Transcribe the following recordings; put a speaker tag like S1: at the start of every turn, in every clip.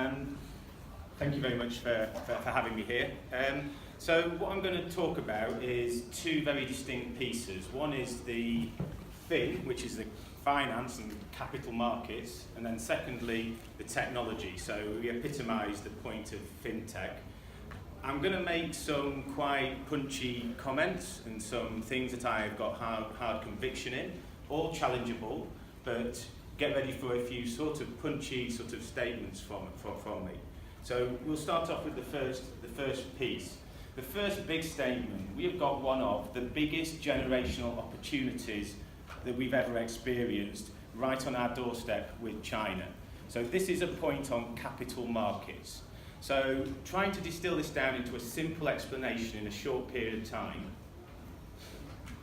S1: and thank you very much for having me here. So what I'm going to talk about is two very distinct pieces. One is the fin, which is the finance and capital markets, and then secondly, the technology. So we epitomise the point of fintech. I'm going to make some quite punchy comments and some things that I've got hard conviction in, all challengeable, but get ready for a few sort of punchy sort of statements from me. So we'll start off with the first piece. The first big statement, we have got one of the biggest generational opportunities that we've ever experienced right on our doorstep with China. So this is a point on capital markets. So trying to distill this down into a simple explanation in a short period of time.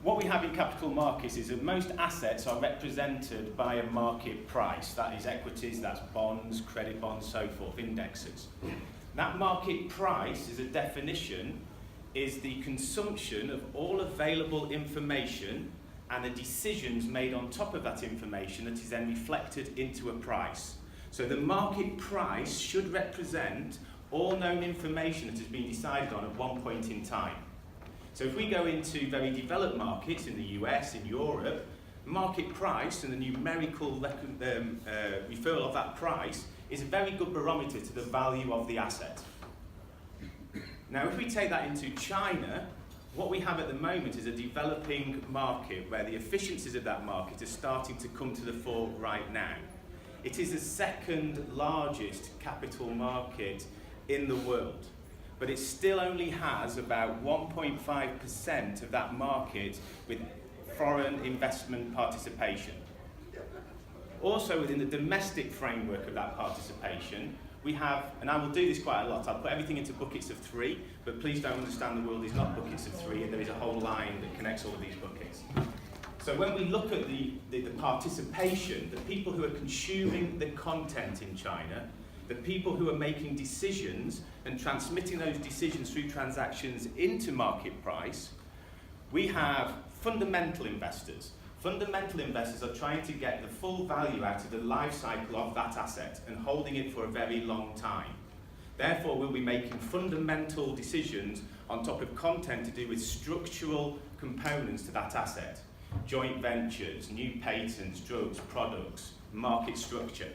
S1: What we have in capital markets is that most assets are represented by a market price. That is equities, that's bonds, credit bonds, so forth, indexes. That market price, as a definition, is the consumption of all available information and the decisions made on top of that information that is then reflected into a price. So the market price should represent all known information that has been decided on at one point in time. So if we go into very developed markets in the US, in Europe, market price and the numerical referral of that price is a very good barometer to the value of the asset. Now if we take that into China, what we have at the moment is a developing market where the efficiencies of that market are starting to come to the fore right now. It is the second largest capital market in the world, but it still only has about 1.5% of that market with foreign investment participation. Also within the domestic framework of that participation, we have, and I will do this quite a lot, I'll put everything into buckets of three, but please don't understand the world is not buckets of three, and there is a whole line that connects all of these buckets. So when we look at the participation, the people who are consuming the content in China, the people who are making decisions and transmitting those decisions through transactions into market price, we have fundamental investors. Fundamental investors are trying to get the full value out of the life cycle of that asset and holding it for a very long time. Therefore, we'll be making fundamental decisions on top of content to do with structural components to that asset. Joint ventures, new patents, drugs, products, market structure.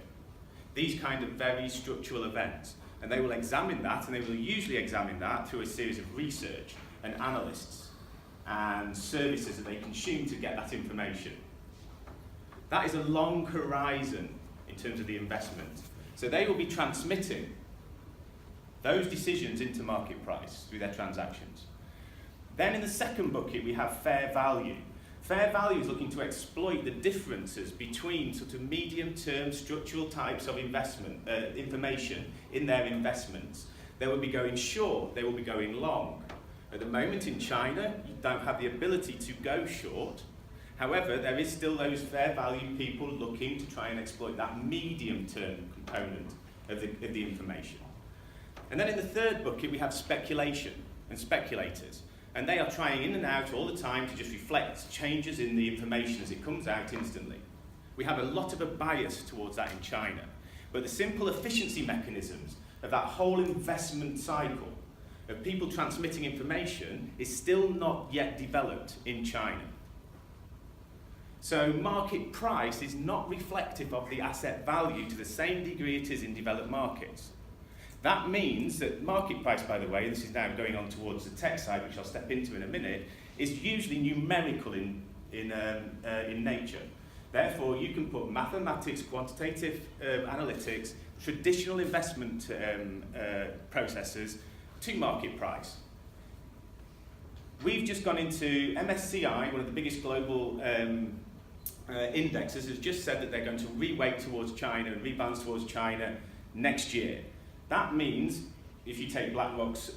S1: These kind of very structural events. And they will examine that, and they will usually examine that through a series of research and analysts and services that they consume to get that information. That is a long horizon in terms of the investment. So they will be transmitting those decisions into market price through their transactions. Then in the second bucket, we have fair value. Fair value is looking to exploit the differences between sort of medium-term structural types of investment information in their investments. They will be going short, they will be going long. At the moment in China, you don't have the ability to go short. However, there is still those fair value people looking to try and exploit that medium-term component of the information. And then in the third bucket, we have speculation and speculators. And they are trying in and out all the time to just reflect changes in the information as it comes out instantly. We have a lot of a bias towards that in China. But the simple efficiency mechanisms of that whole investment cycle of people transmitting information is still not yet developed in China. So market price is not reflective of the asset value to the same degree it is in developed markets. That means that market price, by the way, this is now going on towards the tech side, which I'll step into in a minute, is usually numerical in nature. Therefore, you can put mathematics, quantitative analytics, traditional investment processes to market price. We've just gone into MSCI, one of the biggest global indexes, has just said that they're going to reweight towards China and rebalance towards China next year. That means, if you take BlackRock's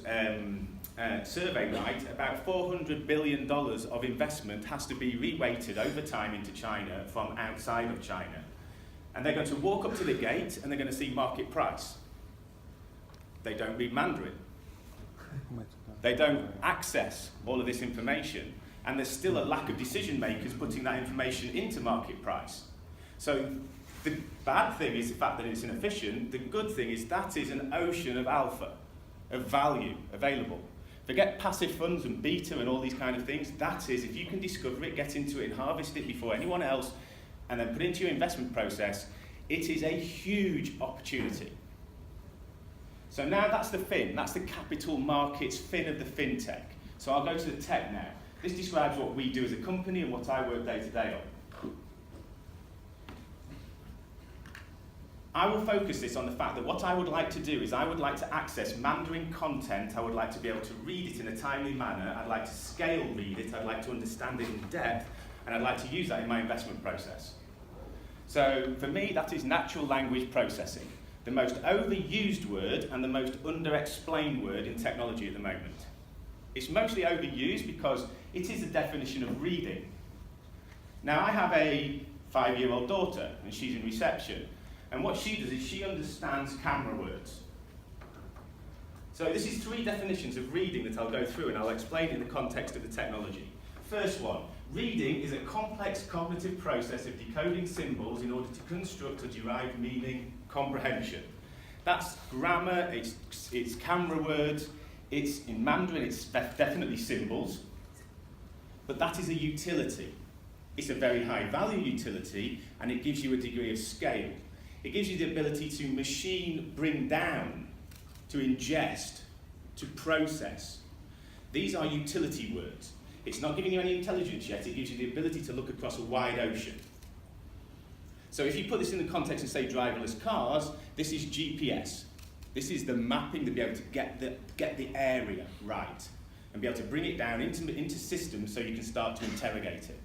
S1: survey right, about $400 billion of investment has to be reweighted over time into China from outside of China. And they're going to walk up to the gate and they're going to see market price. They don't read Mandarin. They don't access all of this information. And there's still a lack of decision makers putting that information into market price. So The bad thing is the fact that it's inefficient. The good thing is that is an ocean of alpha, of value available. Forget passive funds and beta and all these kind of things. That is, if you can discover it, get into it and harvest it before anyone else, and then put it into your investment process, it is a huge opportunity. So now that's the fin, that's the capital markets fin of the fintech. So I'll go to the tech now. This describes what we do as a company and what I work day to day on. I will focus this on the fact that what I would like to do is I would like to access Mandarin content, I would like to be able to read it in a timely manner, I'd like to scale read it, I'd like to understand it in depth, and I'd like to use that in my investment process. So for me, that is natural language processing, the most overused word and the most underexplained word in technology at the moment. It's mostly overused because it is the definition of reading. Now I have a 5-year-old daughter and she's in reception. And what she does is she understands camera words. So this is 3 definitions of reading that I'll go through and I'll explain in the context of the technology. First one, reading is a complex cognitive process of decoding symbols in order to construct or derive meaning comprehension. That's grammar, it's camera words, it's in Mandarin, it's definitely symbols, but that is a utility. It's a very high value utility and it gives you a degree of scale. It gives you the ability to machine, bring down, to ingest, to process. These are utility words. It's not giving you any intelligence yet, it gives you the ability to look across a wide ocean. So if you put this in the context of, say, driverless cars, this is GPS. This is the mapping to be able to get the area right and be able to bring it down into systems so you can start to interrogate it.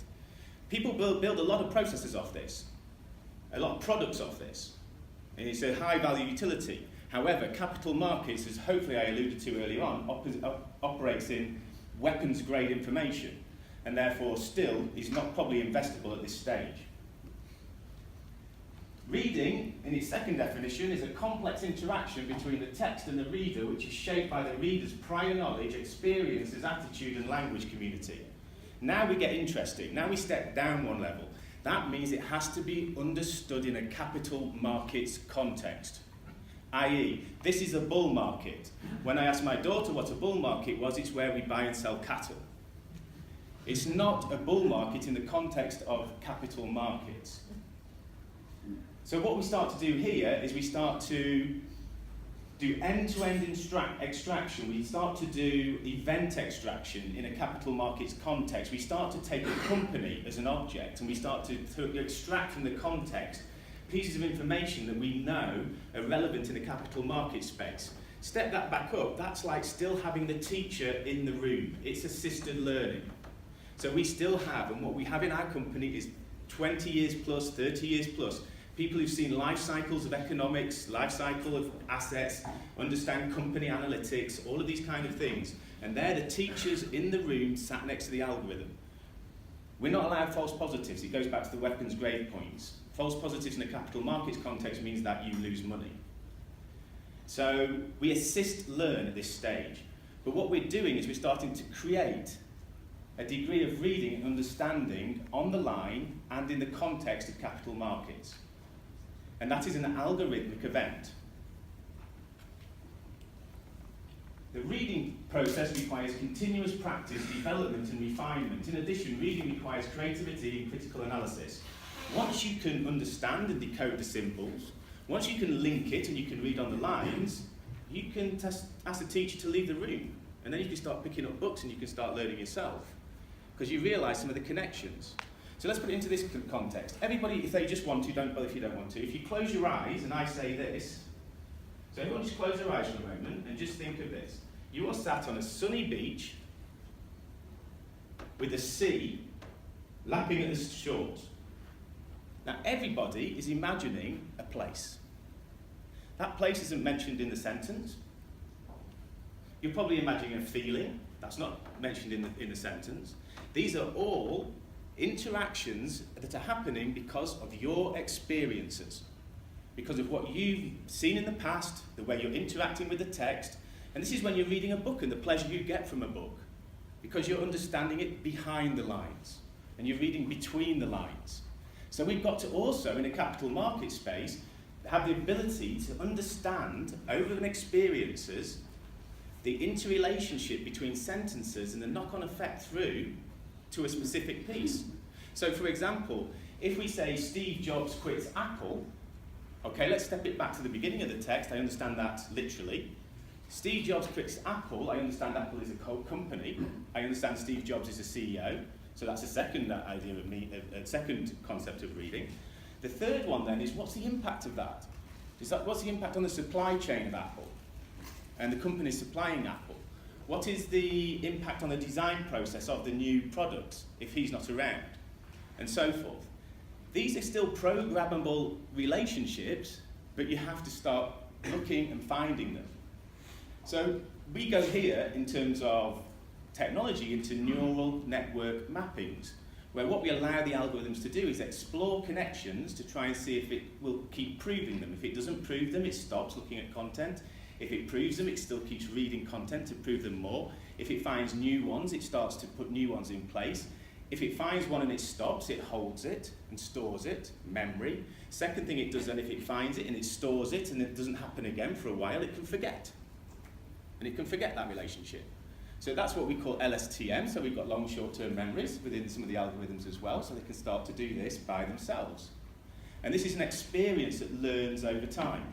S1: People build a lot of processes off this. A lot of products off this, and it's a high value utility. However, capital markets, as hopefully I alluded to earlier on, operates in weapons grade information, and therefore still is not probably investable at this stage. Reading, in its second definition, is a complex interaction between the text and the reader, which is shaped by the reader's prior knowledge, experiences, attitude, and language community. Now we get interesting. Now we step down one level. That means it has to be understood in a capital markets context. I.e., this is a bull market. When I asked my daughter what a bull market was, it's where we buy and sell cattle. It's not a bull market in the context of capital markets. So what we start to do here is we start to do end-to-end extraction. We start to do event extraction in a capital markets context. We start to take a company as an object and we start to extract from the context pieces of information that we know are relevant in the capital market space. Step that back up, that's like still having the teacher in the room. It's assisted learning. So we still have, and what we have in our company is 20 years plus, 30 years plus, people who've seen life cycles of economics, life cycle of assets, understand company analytics, all of these kind of things. And they're the teachers in the room sat next to the algorithm. We're not allowed false positives. It goes back to the weapons grade points. False positives in a capital markets context means that you lose money. So we assist learn at this stage. But what we're doing is we're starting to create a degree of reading and understanding on the line and in the context of capital markets. And that is an algorithmic event. The reading process requires continuous practice, development and refinement. In addition, reading requires creativity and critical analysis. Once you can understand and decode the symbols, once you can link it and you can read on the lines, you can ask the teacher to leave the room. And then you can start picking up books and you can start learning yourself. Because you realise some of the connections. So let's put it into this context. Everybody, if they just want to, don't bother if you don't want to. If you close your eyes and I say this, so everyone just close their eyes for a moment and just think of this. You are sat on a sunny beach with the sea lapping at the shores. Now everybody is imagining a place. That place isn't mentioned in the sentence. You're probably imagining a feeling. That's not mentioned in the sentence. These are all interactions that are happening because of your experiences, because of what you've seen in the past, the way you're interacting with the text, and this is when you're reading a book and the pleasure you get from a book, because you're understanding it behind the lines, and you're reading between the lines. So we've got to also, in a capital market space, have the ability to understand over an experiences the interrelationship between sentences and the knock-on effect through to a specific piece. So for example, if we say Steve Jobs quits Apple, okay, let's step it back to the beginning of the text. I understand that literally. Steve Jobs quits Apple. I understand Apple is a company. I understand Steve Jobs is a CEO. So that's a second idea of a second concept of reading. The third one then is, what's the impact of that? What's the impact on the supply chain of Apple and the companies supplying Apple? What is the impact on the design process of the new products if he's not around? And so forth. These are still programmable relationships, but you have to start looking and finding them. So we go here in terms of technology into neural network mappings, where what we allow the algorithms to do is explore connections to try and see if it will keep proving them. If it doesn't prove them, it stops looking at content. If it proves them, it still keeps reading content to prove them more. If it finds new ones, it starts to put new ones in place. If it finds one and it stops, it holds it and stores it, memory. Second thing it does then, if it finds it and it stores it and it doesn't happen again for a while, it can forget. And it can forget that relationship. So that's what we call LSTM, so we've got long short-term memories within some of the algorithms as well, so they can start to do this by themselves. And this is an experience that learns over time.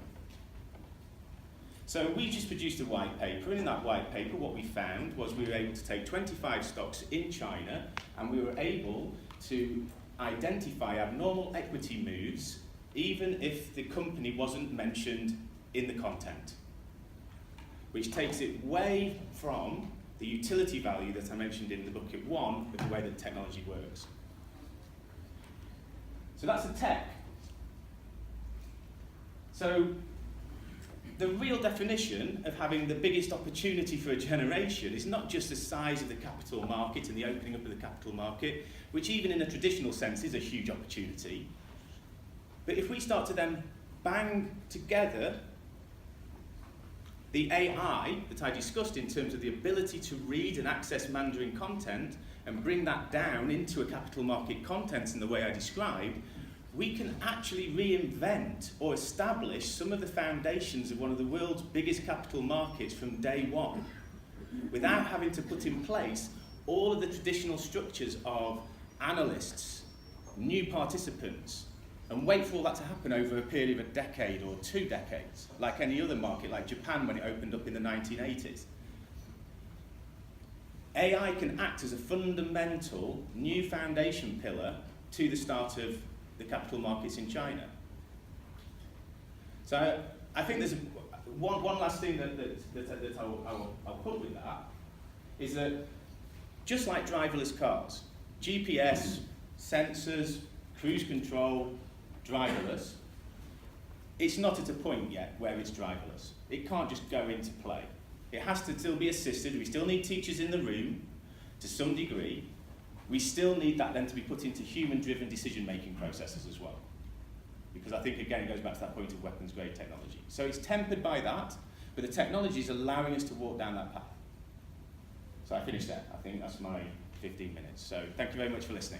S1: So we just produced a white paper, and in that white paper what we found was we were able to take 25 stocks in China, and we were able to identify abnormal equity moves even if the company wasn't mentioned in the content, which takes it way from the utility value that I mentioned in the bucket one with the way that technology works. So that's the tech. So the real definition of having the biggest opportunity for a generation is not just the size of the capital market and the opening up of the capital market, which even in a traditional sense is a huge opportunity. But if we start to then bang together the AI that I discussed in terms of the ability to read and access Mandarin content and bring that down into a capital market content in the way I described, we can actually reinvent or establish some of the foundations of one of the world's biggest capital markets from day one, without having to put in place all of the traditional structures of analysts, new participants, and wait for all that to happen over a period of a decade or 2 decades, like any other market, like Japan when it opened up in the 1980s. AI can act as a fundamental new foundation pillar to the start of the capital markets in China. So I think there's one last thing that I'll put with that, is that just like driverless cars, GPS, sensors, cruise control, driverless, it's not at a point yet where it's driverless. It can't just go into play. It has to still be assisted. We still need teachers in the room to some degree. We still need that then to be put into human-driven decision-making processes as well. Because I think, again, it goes back to that point of weapons-grade technology. So it's tempered by that, but the technology is allowing us to walk down that path. So I finished there. I think that's my 15 minutes. So thank you very much for listening.